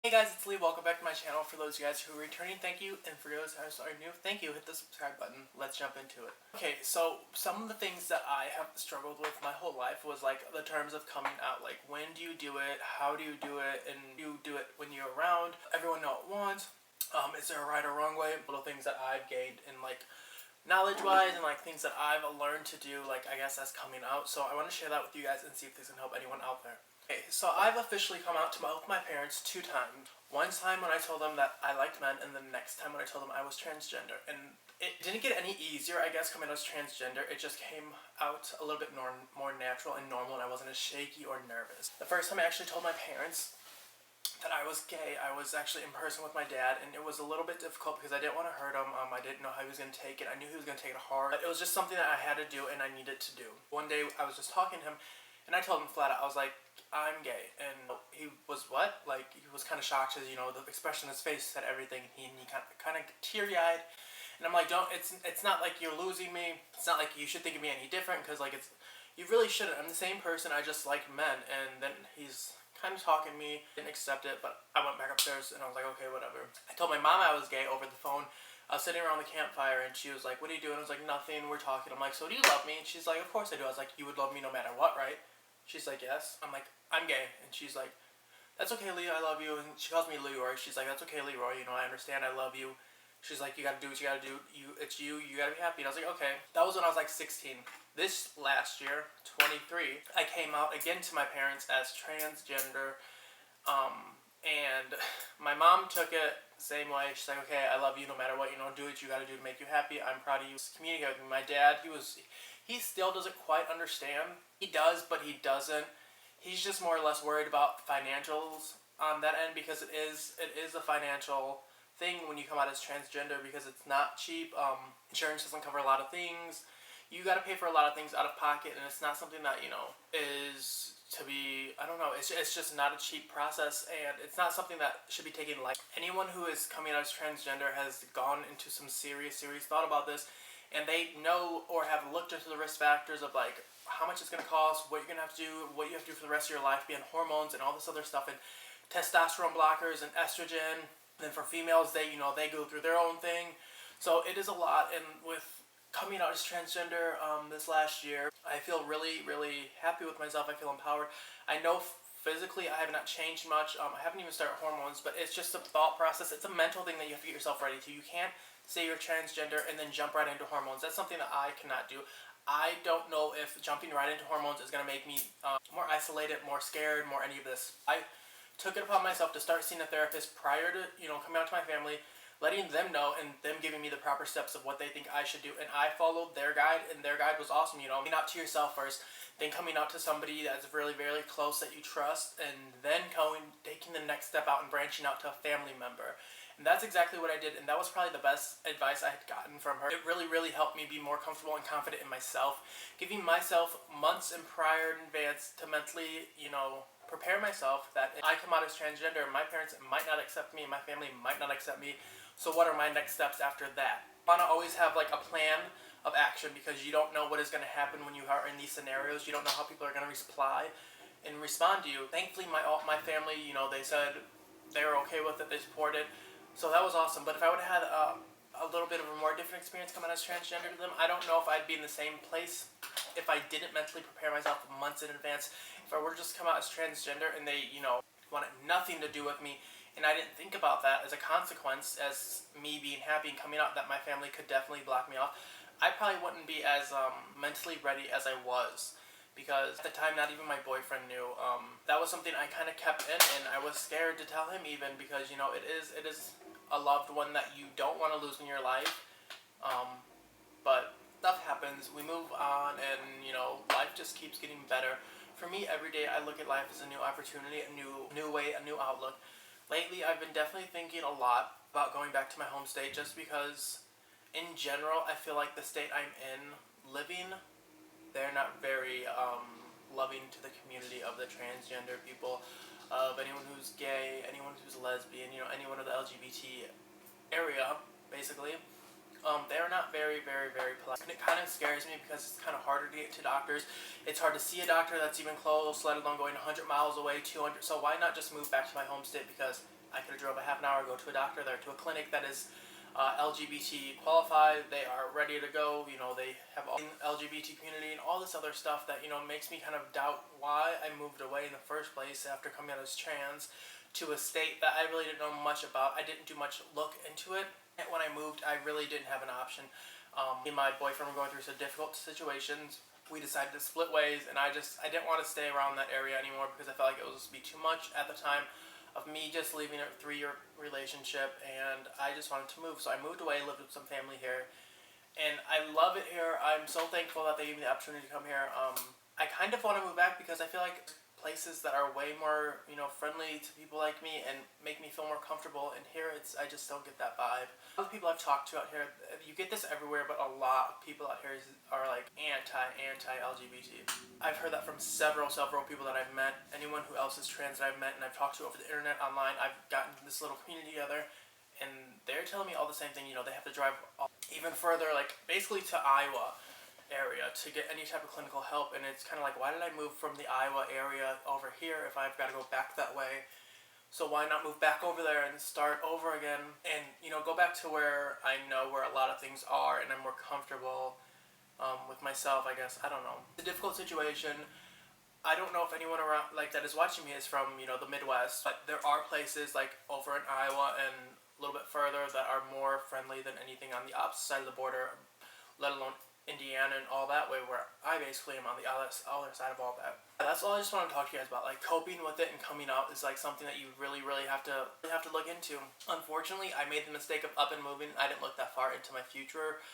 Hey guys, it's Lee. Welcome back to my channel. For those of you guys who are returning, thank you. And for those who are new, thank you. Hit the subscribe button. Let's jump into it. Okay, so some of the things that I have struggled with my whole life was like the terms of coming out. Like, when do you do it? How do you do it? And you do it when you're around everyone know at once. Is there a right or wrong way? Little things that I've gained in like knowledge-wise and like things that I've learned to do, like I guess as coming out. So I want to share that with you guys and see if this can help anyone out there. Okay, so I've officially come out to my parents 2 times. One time when I told them that I liked men, and the next time when I told them I was transgender. And it didn't get any easier, I guess, coming out as transgender. It just came out a little bit more natural and normal, and I wasn't as shaky or nervous. The first time I actually told my parents that I was gay, I was actually in person with my dad, and it was a little bit difficult because I didn't want to hurt him. I didn't know how he was going to take it. I knew he was going to take it hard. It was just something that I had to do and I needed to do. One day I was just talking to him, and I told him flat out, I was like, I'm gay. And he was, what? Like, he was kind of shocked because, the expression on his face said everything. He kind of teary-eyed. And I'm like, it's not like you're losing me. It's not like you should think of me any different because, like, you really shouldn't. I'm the same person. I just like men. And then he's kind of talking to me. Didn't accept it, but I went back upstairs and I was like, okay, whatever. I told my mom I was gay over the phone. I was sitting around the campfire and she was like, what are you doing? I was like, nothing, we're talking. I'm like, so do you love me? And she's like, of course I do. I was like, you would love me no matter what, right? She's like, yes. I'm like, I'm gay. And she's like, that's okay, Lee, I love you. And she calls me Leroy. She's like, that's okay, Leroy, I understand, I love you. She's like, you gotta do what you gotta do. It's you gotta be happy. And I was like, okay. That was when I was like 16. This last year, 23, I came out again to my parents as transgender. And my mom took it the same way. She's like, okay, I love you no matter what, do what you gotta do to make you happy. I'm proud of you. Communicate with me. My dad, he still doesn't quite understand. He does, but he doesn't. He's just more or less worried about financials on that end because it is a financial thing when you come out as transgender because it's not cheap. Insurance doesn't cover a lot of things. You got to pay for a lot of things out of pocket, and it's not something that is to be, I don't know, it's just not a cheap process, and it's not something that should be taken like. Anyone who is coming out as transgender has gone into some serious thought about this, and they know or have looked into the risk factors of like how much it's going to cost, what you're going to have to do, what you have to do for the rest of your life, being hormones and all this other stuff, and testosterone blockers and estrogen. And then for females, they go through their own thing. So it is a lot. And with coming out as transgender this last year, I feel really happy with myself. I feel empowered. I know physically I have not changed much. I haven't even started hormones, but it's just a thought process. It's a mental thing that you have to get yourself ready to. You can't say you're transgender and then jump right into hormones. That's something that I cannot do. I don't know if jumping right into hormones is going to make me more isolated, more scared, more any of this. I took it upon myself to start seeing a therapist prior to coming out to my family, letting them know and them giving me the proper steps of what they think I should do. And I followed their guide, and their guide was awesome. Coming out to yourself first, then coming out to somebody that's really close that you trust, and then taking the next step out and branching out to a family member. And that's exactly what I did, and that was probably the best advice I had gotten from her. It really helped me be more comfortable and confident in myself, giving myself months in prior in advance to mentally, prepare myself that if I come out as transgender, my parents might not accept me and my family might not accept me. So what are my next steps after that? I want to always have like a plan of action because you don't know what is going to happen when you are in these scenarios. You don't know how people are going to reply and respond to you. Thankfully, my family, they said they were okay with it. They supported. So that was awesome. But if I would have had a little bit of a more different experience coming as transgender to them, I don't know if I'd be in the same place if I didn't mentally prepare myself months in advance. If I were to just come out as transgender and they, wanted nothing to do with me, and I didn't think about that as a consequence, as me being happy and coming out, that my family could definitely block me off, I probably wouldn't be as mentally ready as I was. Because at the time, not even my boyfriend knew. That was something I kind of kept in, and I was scared to tell him even because, it is a loved one that you don't want to lose in your life. But stuff happens, we move on, and, life just keeps getting better. For me, every day I look at life as a new opportunity, a new way, a new outlook. Lately, I've been definitely thinking a lot about going back to my home state just because, in general, I feel like the state I'm in living, they're not very loving to the community of the transgender people, of anyone who's gay, anyone who's lesbian, anyone of the LGBT area, basically. They're not very polite. And it kind of scares me because it's kind of harder to get to doctors. It's hard to see a doctor that's even close, let alone going 100 miles away, 200. So why not just move back to my home state because I could have drove a half an hour, go to a doctor there, to a clinic that is LGBT qualified. They are ready to go. You know, they have all the LGBT community and all this other stuff that, you know, makes me kind of doubt why I moved away in the first place after coming out as trans to a state that I really didn't know much about. I didn't do much look into it. And when I moved, I really didn't have an option. Me and my boyfriend were going through some difficult situations. We decided to split ways, and I didn't want to stay around that area anymore because I felt like it was be too much at the time of me just leaving a 3-year relationship, and I just wanted to move. So I moved away, lived with some family here, and I love it here. I'm so thankful that they gave me the opportunity to come here. I kind of want to move back because I feel like places that are way more, you know, friendly to people like me and make me feel more comfortable. And here, I just don't get that vibe. A lot of people I've talked to out here, you get this everywhere, but a lot of people out here are like anti-LGBT. I've heard that from several people that I've met. Anyone who else is trans that I've met and I've talked to over the internet, online, I've gotten this little community together, and they're telling me all the same thing. You know, they have to drive even further, like basically to Iowa area to get any type of clinical help, and it's kind of like, why did I move from the Iowa area over here if I've got to go back that way? So why not move back over there and start over again, and, you know, go back to where I know where a lot of things are and I'm more comfortable with myself, I guess. I don't know. It's a difficult situation. I don't know if anyone around like that is watching me is from, you know, the Midwest, but there are places like over in Iowa and a little bit further that are more friendly than anything on the opposite side of the border, let alone Indiana and all that way, where I basically am on the other side of all that. That's all I just want to talk to you guys about. Like, coping with it and coming out is like something that you really have to look into. Unfortunately, I made the mistake of up and moving. I didn't look that far into my future.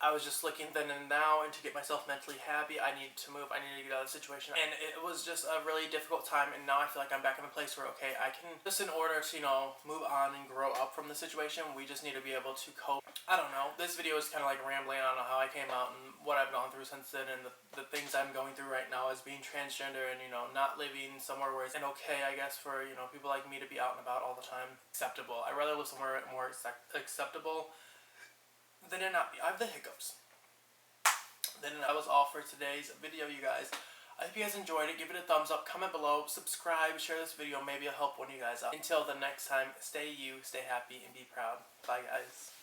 I was just looking then and now, and to get myself mentally happy, I needed to move. I needed to get out of the situation, and it was just a really difficult time. And now I feel like I'm back in a place where, okay, I can just, in order to, you know, move on and grow up from the situation, we just need to be able to cope. I don't know. This video is kind of like rambling on how I came out and what I've gone through since then, and the things I'm going through right now as being transgender and, you know, not living somewhere where it's okay, I guess, for, you know, people like me to be out and about all the time. Acceptable. I'd rather live somewhere more acceptable than it not be. I have the hiccups. Then that was all for today's video, you guys. I hope you guys enjoyed it. Give it a thumbs up, comment below, subscribe, share this video. Maybe it'll help one of you guys out. Until the next time, stay you, stay happy, and be proud. Bye, guys.